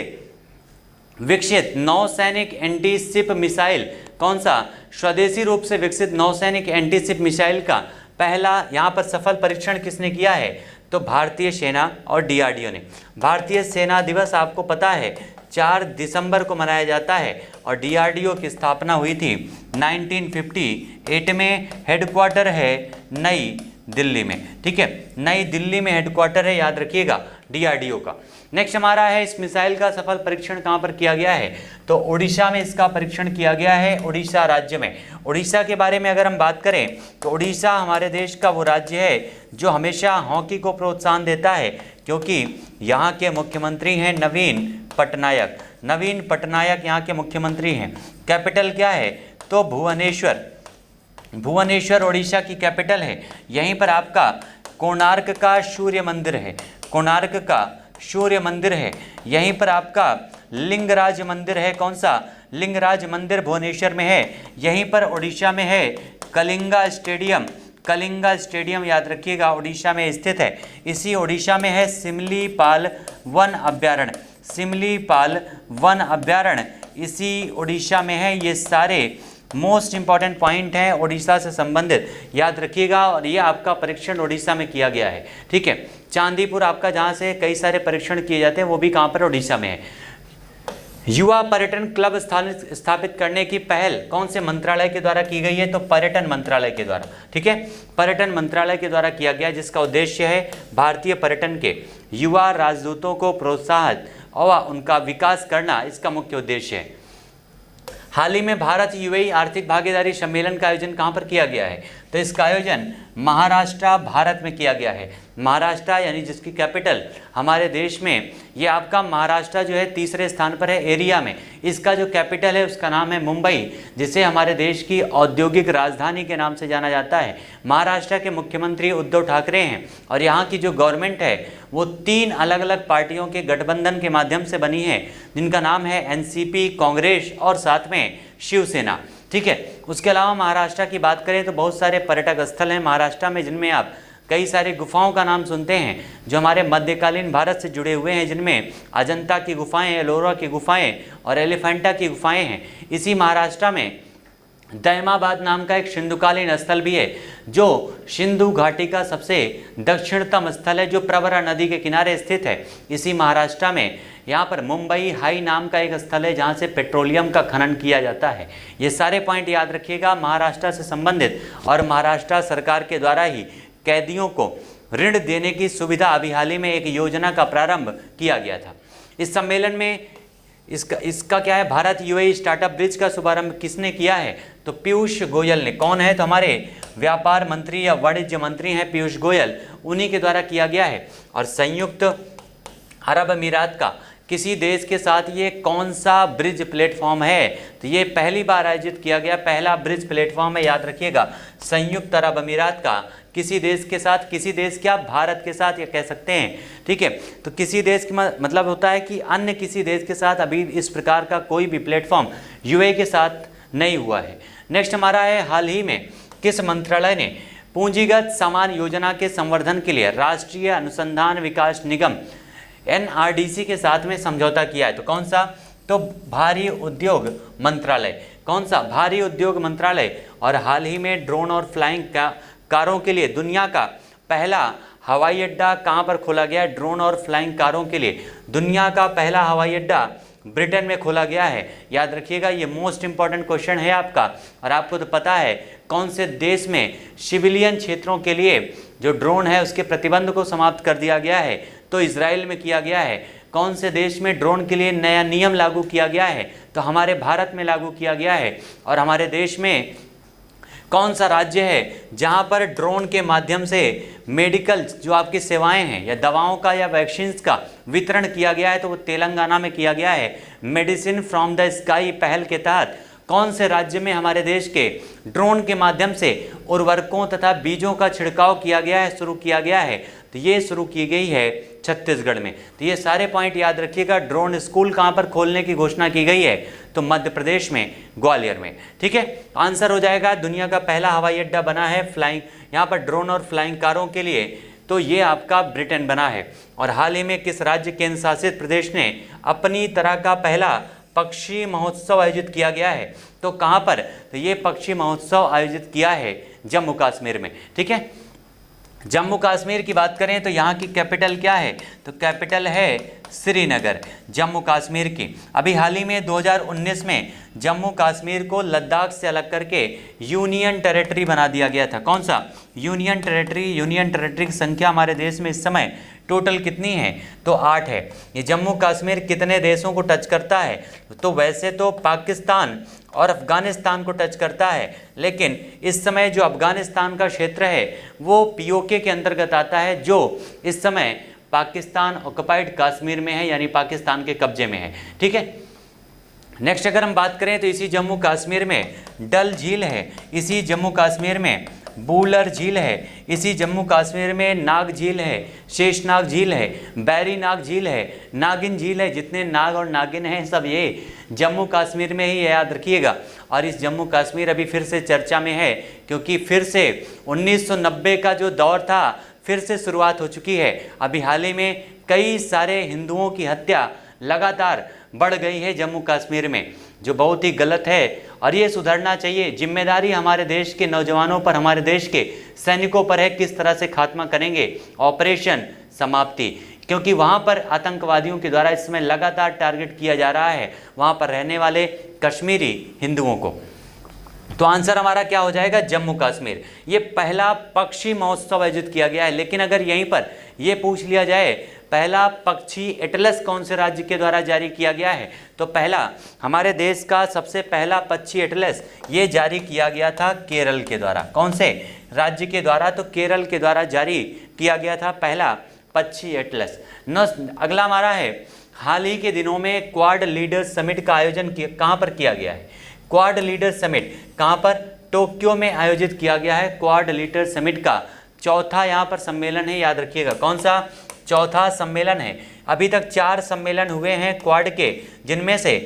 विकसित नौसैनिक एंटी शिप मिसाइल, कौन सा? स्वदेशी रूप से विकसित नौसैनिक एंटी शिप मिसाइल का पहला यहाँ पर सफल परीक्षण किसने किया है? तो भारतीय सेना और डीआरडीओ ने। भारतीय सेना दिवस आपको पता है 4 दिसंबर को मनाया जाता है और डीआरडीओ की स्थापना हुई थी 1958 में। हेडक्वार्टर है नई दिल्ली में। ठीक है, नई दिल्ली में हेडक्वार्टर है, याद रखिएगा डीआरडीओ का। नेक्स्ट हमारा है इस मिसाइल का सफल परीक्षण कहाँ पर किया गया है? तो उड़ीसा में इसका परीक्षण किया गया है, उड़ीसा राज्य में। उड़ीसा के बारे में अगर हम बात करें तो उड़ीसा हमारे देश का वो राज्य है जो हमेशा हॉकी को प्रोत्साहन देता है, क्योंकि यहाँ के मुख्यमंत्री हैं नवीन पटनायक। नवीन पटनायक यहाँ के मुख्यमंत्री हैं। कैपिटल क्या है? तो भुवनेश्वर उड़ीसा की कैपिटल है। यहीं पर आपका कोणार्क का सूर्य मंदिर है। कोणार्क का सूर्य मंदिर है। यहीं पर आपका लिंगराज मंदिर है। कौन सा? लिंगराज मंदिर भुवनेश्वर में है। यहीं पर उड़ीसा में है कलिंगा स्टेडियम। कलिंगा स्टेडियम याद रखिएगा उड़ीसा में स्थित है। इसी उड़ीसा में है सिमलीपाल वन अभ्यारण्य। सिमलीपाल वन अभ्यारण्य इसी उड़ीसा में है। ये सारे मोस्ट इंपॉर्टेंट पॉइंट हैं उड़ीसा से संबंधित, याद रखिएगा। और ये आपका परीक्षण उड़ीसा में किया गया है। ठीक है, चांदीपुर आपका जहाँ से कई सारे परीक्षण किए जाते हैं वो भी कहाँ पर? उड़ीसा में है। युवा पर्यटन क्लब स्थापित करने की पहल कौन से मंत्रालय के द्वारा की गई है? तो पर्यटन मंत्रालय के द्वारा। ठीक है, पर्यटन मंत्रालय के द्वारा किया गया, जिसका उद्देश्य है भारतीय पर्यटन के युवा राजदूतों को प्रोत्साहित और उनका विकास करना, इसका मुख्य उद्देश्य है। हाल ही में भारत यूएई आर्थिक भागीदारी सम्मेलन का आयोजन कहाँ पर किया गया है? तो इसका आयोजन महाराष्ट्र भारत में किया गया है। महाराष्ट्र यानी जिसकी कैपिटल हमारे देश में, ये आपका महाराष्ट्र जो है तीसरे स्थान पर है एरिया में। इसका जो कैपिटल है उसका नाम है मुंबई, जिसे हमारे देश की औद्योगिक राजधानी के नाम से जाना जाता है। महाराष्ट्र के मुख्यमंत्री उद्धव ठाकरे हैं और यहाँ की जो गवर्नमेंट है वो 3 अलग अलग पार्टियों के गठबंधन के माध्यम से बनी है, जिनका नाम है एनसीपी, कांग्रेस और साथ में शिवसेना। ठीक है, उसके अलावा महाराष्ट्र की बात करें तो बहुत सारे पर्यटक स्थल हैं महाराष्ट्र में, जिनमें आप कई सारी गुफाओं का नाम सुनते हैं जो हमारे मध्यकालीन भारत से जुड़े हुए हैं, जिनमें अजंता की गुफाएं, एलोरा की गुफाएं और एलिफेंटा की गुफाएं हैं। इसी महाराष्ट्र में दैमाबाद नाम का एक सिंधुकालीन स्थल भी है, जो सिंधु घाटी का सबसे दक्षिणतम स्थल है, जो प्रवरा नदी के किनारे स्थित है। इसी महाराष्ट्र में यहाँ पर मुंबई हाई नाम का एक स्थल है, जहाँ से पेट्रोलियम का खनन किया जाता है। ये सारे पॉइंट याद रखिएगा महाराष्ट्र से संबंधित। और महाराष्ट्र सरकार के द्वारा ही कैदियों को ऋण देने की सुविधा अभी हाल ही में एक योजना का प्रारंभ किया गया था। इस सम्मेलन में इसका इसका क्या है, भारत यूएई स्टार्टअप ब्रिज का शुभारंभ किसने किया है? तो पीयूष गोयल ने। कौन है? तो हमारे व्यापार मंत्री या वाणिज्य मंत्री हैं पीयूष गोयल, उन्हीं के द्वारा किया गया है। और संयुक्त अरब अमीरात का किसी देश के साथ ये कौन सा ब्रिज प्लेटफॉर्म है? तो ये पहली बार आयोजित किया गया पहला ब्रिज प्लेटफॉर्म है, याद रखिएगा। संयुक्त अरब अमीरात का किसी देश के साथ, किसी देश क्या, भारत के साथ ये कह सकते हैं, ठीक है। तो किसी देश का मतलब होता है कि अन्य किसी देश के साथ अभी इस प्रकार का कोई भी प्लेटफॉर्म यूएई के साथ नहीं हुआ है। नेक्स्ट हमारा है, हाल ही में किस मंत्रालय ने पूंजीगत सामान योजना के संवर्धन के लिए राष्ट्रीय अनुसंधान विकास निगम एनआरडीसी के साथ में समझौता किया है? तो कौन सा? तो भारी उद्योग मंत्रालय। कौन सा? भारी उद्योग मंत्रालय। और हाल ही में ड्रोन और फ्लाइंग कारों के लिए दुनिया का पहला हवाई अड्डा कहाँ पर खोला गया है? ड्रोन और फ्लाइंग कारों के लिए दुनिया का पहला हवाई अड्डा ब्रिटेन में खोला गया है। याद रखिएगा, ये मोस्ट इंपॉर्टेंट क्वेश्चन है आपका। और आपको तो पता है कौन से देश में सिविलियन क्षेत्रों के लिए जो ड्रोन है उसके प्रतिबंध को समाप्त कर दिया गया है? तो इजराइल में किया गया है। कौन से देश में ड्रोन के लिए नया नियम लागू किया गया है? तो हमारे भारत में लागू किया गया है। और हमारे देश में कौन सा राज्य है जहां पर ड्रोन के माध्यम से मेडिकल जो आपकी सेवाएं हैं या दवाओं का या वैक्सीन्स का वितरण किया गया है? तो वो तेलंगाना में किया गया है। मेडिसिन फ्रॉम द स्काई पहल के तहत कौन से राज्य में हमारे देश के ड्रोन के माध्यम से उर्वरकों तथा बीजों का छिड़काव किया गया है, शुरू किया गया है? तो ये शुरू की गई है छत्तीसगढ़ में। तो ये सारे पॉइंट याद रखिएगा। ड्रोन स्कूल कहाँ पर खोलने की घोषणा की गई है? तो मध्य प्रदेश में, ग्वालियर में, ठीक है। आंसर हो जाएगा, दुनिया का पहला हवाई अड्डा बना है फ्लाइंग, यहाँ पर ड्रोन और फ्लाइंग कारों के लिए, तो ये आपका ब्रिटेन बना है। और हाल ही में किस राज्य केंद्र शासित प्रदेश ने अपनी तरह का पहला पक्षी महोत्सव आयोजित किया गया है? तो कहाँ पर? तो ये पक्षी महोत्सव आयोजित किया है जम्मू कश्मीर में, ठीक है। जम्मू कश्मीर की बात करें तो यहाँ की कैपिटल क्या है? तो कैपिटल है श्रीनगर, जम्मू कश्मीर की। अभी हाल ही में 2019 में जम्मू कश्मीर को लद्दाख से अलग करके यूनियन टेरिटरी बना दिया गया था। कौन सा? Union territory. यूनियन टेरिटरी की संख्या हमारे देश में इस समय टोटल कितनी है? तो 8 है। ये जम्मू कश्मीर कितने देशों को टच करता है? तो वैसे तो पाकिस्तान और अफगानिस्तान को टच करता है, लेकिन इस समय जो अफगानिस्तान का क्षेत्र है वो पीओके के अंतर्गत आता है, जो इस समय पाकिस्तान ऑक्युपाइड कश्मीर में है, यानी पाकिस्तान के कब्जे में है, ठीक है। नेक्स्ट अगर हम बात करें तो इसी जम्मू कश्मीर में डल झील है, इसी जम्मू कश्मीर में बूलर झील है, इसी जम्मू कश्मीर में नाग झील है, शेषनाग झील है, बैरी नाग झील है, नागिन झील है। जितने नाग और नागिन हैं सब ये जम्मू कश्मीर में ही, याद रखिएगा। और इस जम्मू कश्मीर अभी फिर से चर्चा में है, क्योंकि फिर से 1990 का जो दौर था फिर से शुरुआत हो चुकी है। अभी हाल ही में कई सारे हिंदुओं की हत्या लगातार बढ़ गई है जम्मू कश्मीर में, जो बहुत ही गलत है और ये सुधरना चाहिए। जिम्मेदारी हमारे देश के नौजवानों पर, हमारे देश के सैनिकों पर है, किस तरह से खात्मा करेंगे ऑपरेशन समाप्ति, क्योंकि वहाँ पर आतंकवादियों के द्वारा इस समय लगातार टारगेट किया जा रहा है वहाँ पर रहने वाले कश्मीरी हिंदुओं को। तो आंसर हमारा क्या हो जाएगा? जम्मू कश्मीर। ये पहला पक्षी महोत्सव आयोजित किया गया है। लेकिन अगर यहीं पर ये पूछ लिया जाए पहला पक्षी एटलस कौन से राज्य के द्वारा जारी किया गया है, तो पहला हमारे देश का सबसे पहला पक्षी एटलस ये जारी किया गया था केरल के द्वारा। कौन से राज्य के द्वारा? तो केरल के द्वारा जारी किया गया था पहला पक्षी एटलस। अगला हमारा है, हाल ही के दिनों में क्वाड लीडर्स समिट का आयोजन कहाँ पर किया गया है? क्वाड लीडर समिट कहाँ पर? टोक्यो में आयोजित किया गया है। क्वाड लीडर समिट का चौथा यहाँ पर सम्मेलन है, याद रखिएगा। कौन सा? चौथा सम्मेलन है। अभी तक 4 सम्मेलन हुए हैं क्वाड के, जिनमें से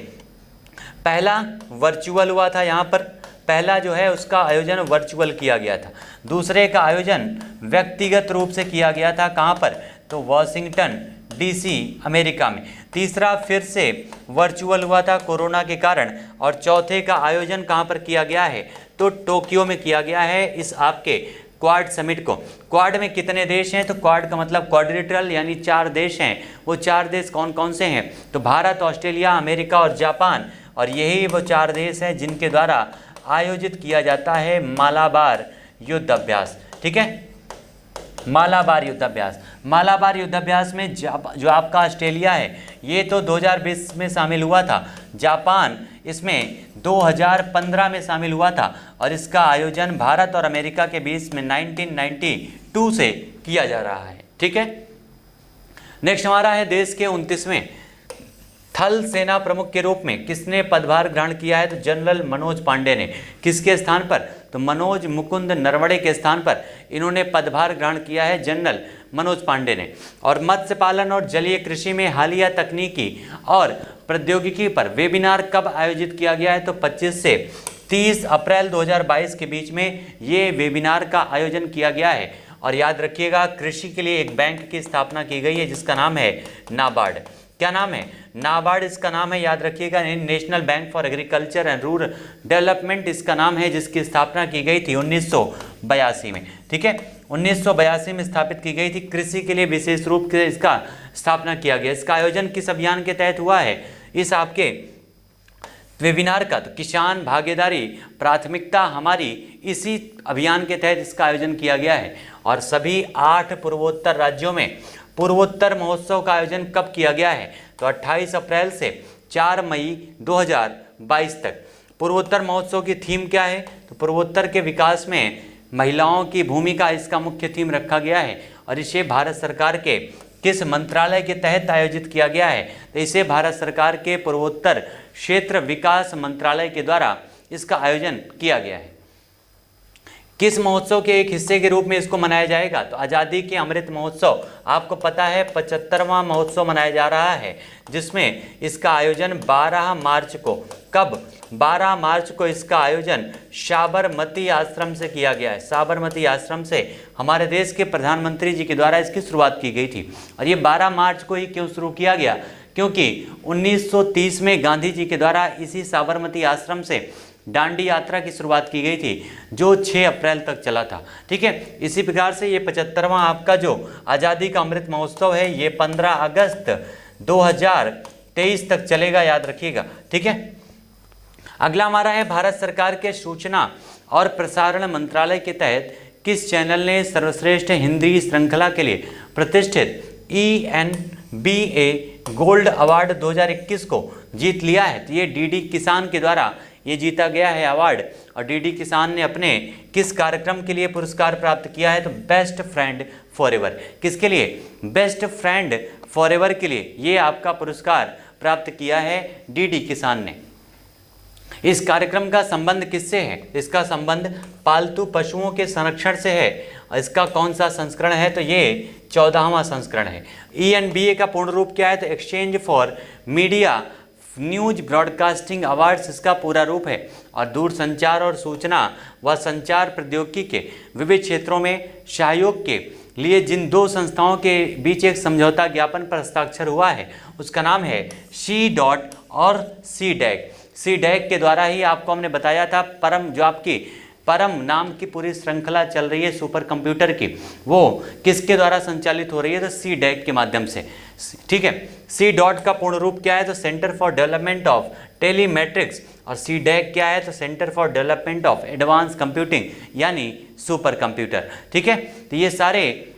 पहला वर्चुअल हुआ था। यहाँ पर पहला जो है उसका आयोजन वर्चुअल किया गया था। दूसरे का आयोजन व्यक्तिगत रूप से किया गया था। कहाँ पर? तो वॉशिंगटन डीसी अमेरिका में। तीसरा फिर से वर्चुअल हुआ था कोरोना के कारण। और चौथे का आयोजन कहाँ पर किया गया है? तो टोक्यो में किया गया है इस आपके क्वाड समिट को। क्वाड में कितने देश हैं? तो क्वाड का मतलब क्वाड्रिलेटरल, यानी 4 देश हैं। वो 4 देश कौन कौन से हैं? तो भारत, ऑस्ट्रेलिया, अमेरिका और जापान। और यही वो 4 देश हैं जिनके द्वारा आयोजित किया जाता है मालाबार युद्ध अभ्यास, ठीक है। मालाबार युद्धाभ्यास। मालाबार युद्धाभ्यास में जो आपका ऑस्ट्रेलिया है ये तो 2020 में शामिल हुआ था, जापान इसमें 2015 में शामिल हुआ था और इसका आयोजन भारत और अमेरिका के बीच में 1992 से किया जा रहा है। ठीक है, नेक्स्ट हमारा है देश के 29वें थल सेना प्रमुख के रूप में किसने पदभार ग्रहण किया है? तो जनरल मनोज पांडे ने। किसके स्थान पर? तो मनोज मुकुंद नरवणे के स्थान पर इन्होंने पदभार ग्रहण किया है जनरल मनोज पांडे ने। और मत्स्य पालन और जलीय कृषि में हालिया तकनीकी और प्रौद्योगिकी पर वेबिनार कब आयोजित किया गया है? तो 25 से 30 अप्रैल 2022 के बीच में ये वेबिनार का आयोजन किया गया है। और याद रखिएगा, कृषि के लिए एक बैंक की स्थापना की गई है जिसका नाम है नाबार्ड। क्या नाम है? नाबार्ड इसका नाम है, याद रखिएगा। National bank for agriculture and rural development इसका नाम है, जिसकी स्थापना की गई थी 1982 में। ठीक है, 1982 में स्थापित की गई थी। कृषि के लिए विशेष रूप से इसका स्थापना किया गया। इसका आयोजन किस अभियान के तहत हुआ है? इस आपके वेबिनार का, तो किसान भागीदारी प्राथमिकता हमारी, इसी अभियान के तहत इसका आयोजन किया गया है। और सभी 8 पूर्वोत्तर राज्यों में पूर्वोत्तर महोत्सव का आयोजन कब किया गया है? तो 28 अप्रैल से 4 मई 2022 तक। पूर्वोत्तर महोत्सव की थीम क्या है? तो पूर्वोत्तर के विकास में महिलाओं की भूमिका इसका मुख्य थीम रखा गया है। और इसे भारत सरकार के किस मंत्रालय के तहत आयोजित किया गया है? तो इसे भारत सरकार के पूर्वोत्तर क्षेत्र विकास मंत्रालय के द्वारा इसका आयोजन किया गया है। किस महोत्सव के एक हिस्से के रूप में इसको मनाया जाएगा? तो आज़ादी के अमृत महोत्सव, आपको पता है 75वां महोत्सव मनाया जा रहा है, जिसमें इसका आयोजन 12 मार्च को, कब? 12 मार्च को इसका आयोजन साबरमती आश्रम से किया गया है। साबरमती आश्रम से हमारे देश के प्रधानमंत्री जी के द्वारा इसकी शुरुआत की गई थी। और ये 12 मार्च को ही क्यों शुरू किया गया? क्योंकि 1930 में गांधी जी के द्वारा इसी साबरमती आश्रम से दांडी यात्रा की शुरुआत की गई थी, जो 6 अप्रैल तक चला था। ठीक है, इसी प्रकार से ये 75वां आपका जो आज़ादी का अमृत महोत्सव है, ये 15 अगस्त 2023 तक चलेगा, याद रखिएगा। ठीक है, अगला हमारा है भारत सरकार के सूचना और प्रसारण मंत्रालय के तहत किस चैनल ने सर्वश्रेष्ठ हिंदी श्रृंखला के लिए प्रतिष्ठित ENBA गोल्ड अवार्ड 2021 को जीत लिया है? तो ये डीडी किसान के द्वारा ये जीता गया है अवार्ड। और डीडी किसान ने अपने किस कार्यक्रम के लिए पुरस्कार प्राप्त किया है? तो बेस्ट फ्रेंड फॉरएवर। किसके लिए? बेस्ट फ्रेंड फॉरएवर के लिए ये आपका पुरस्कार प्राप्त किया है डीडी किसान ने। इस कार्यक्रम का संबंध किससे है? इसका संबंध पालतू पशुओं के संरक्षण से है। इसका कौन सा संस्करण है? तो ये 14वां संस्करण है। ENBA का पूर्ण रूप क्या है? तो exchange for media news broadcasting awards इसका पूरा रूप है। और दूरसंचार और सूचना व संचार प्रौद्योगिकी के विविध क्षेत्रों में सहयोग के लिए जिन 2 संस्थाओं के बीच एक समझौता ज्ञापन पर हस्ताक्षर हुआ है, उसका नाम है C.DOT और CDAC। CDAC के द्वारा ही आपको हमने बताया था, परम जो आपकी परम नाम की पूरी श्रृंखला चल रही है सुपर कंप्यूटर की, वो किसके द्वारा संचालित हो रही है? तो CDAC के माध्यम से। ठीक है, C.DOT का पूर्ण रूप क्या है? तो सेंटर फॉर डेवलपमेंट ऑफ टेलीमेट्रिक्स। और CDAC क्या है? तो centre for development of advance computing, यानी सुपर कंप्यूटर। ठीक है, तो ये सारे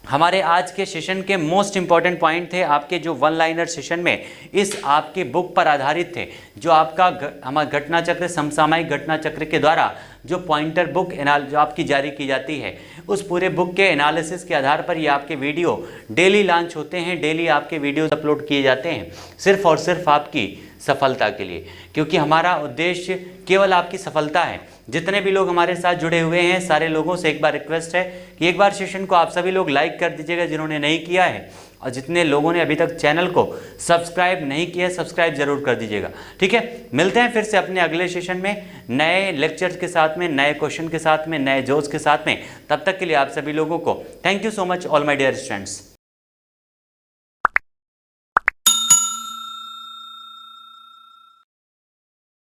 हमारे आज के सेशन के मोस्ट इंपॉर्टेंट पॉइंट थे आपके जो 1 लाइनर सेशन में इस आपकी बुक पर आधारित थे, जो आपका हमारा घटना चक्र समसामयिक घटना चक्र के द्वारा जो पॉइंटर बुक जो आपकी जारी की जाती है, उस पूरे बुक के एनालिसिस के आधार पर ये आपके वीडियो डेली लॉन्च होते हैं, डेली आपके वीडियोस अपलोड किए जाते हैं, सिर्फ और सिर्फ आपकी सफलता के लिए। क्योंकि हमारा उद्देश्य केवल आपकी सफलता है। जितने भी लोग हमारे साथ जुड़े हुए हैं, सारे लोगों से एक बार रिक्वेस्ट है कि एक बार सेशन को आप सभी लोग लाइक कर दीजिएगा जिन्होंने नहीं किया है, और जितने लोगों ने अभी तक चैनल को सब्सक्राइब नहीं किया है, सब्सक्राइब जरूर कर दीजिएगा। ठीक है, मिलते हैं फिर से अपने अगले सेशन में नए लेक्चर्स के साथ में, नए क्वेश्चन के साथ में, नए जोश के साथ में। तब तक के लिए आप सभी लोगों को thank you so much all my dear students.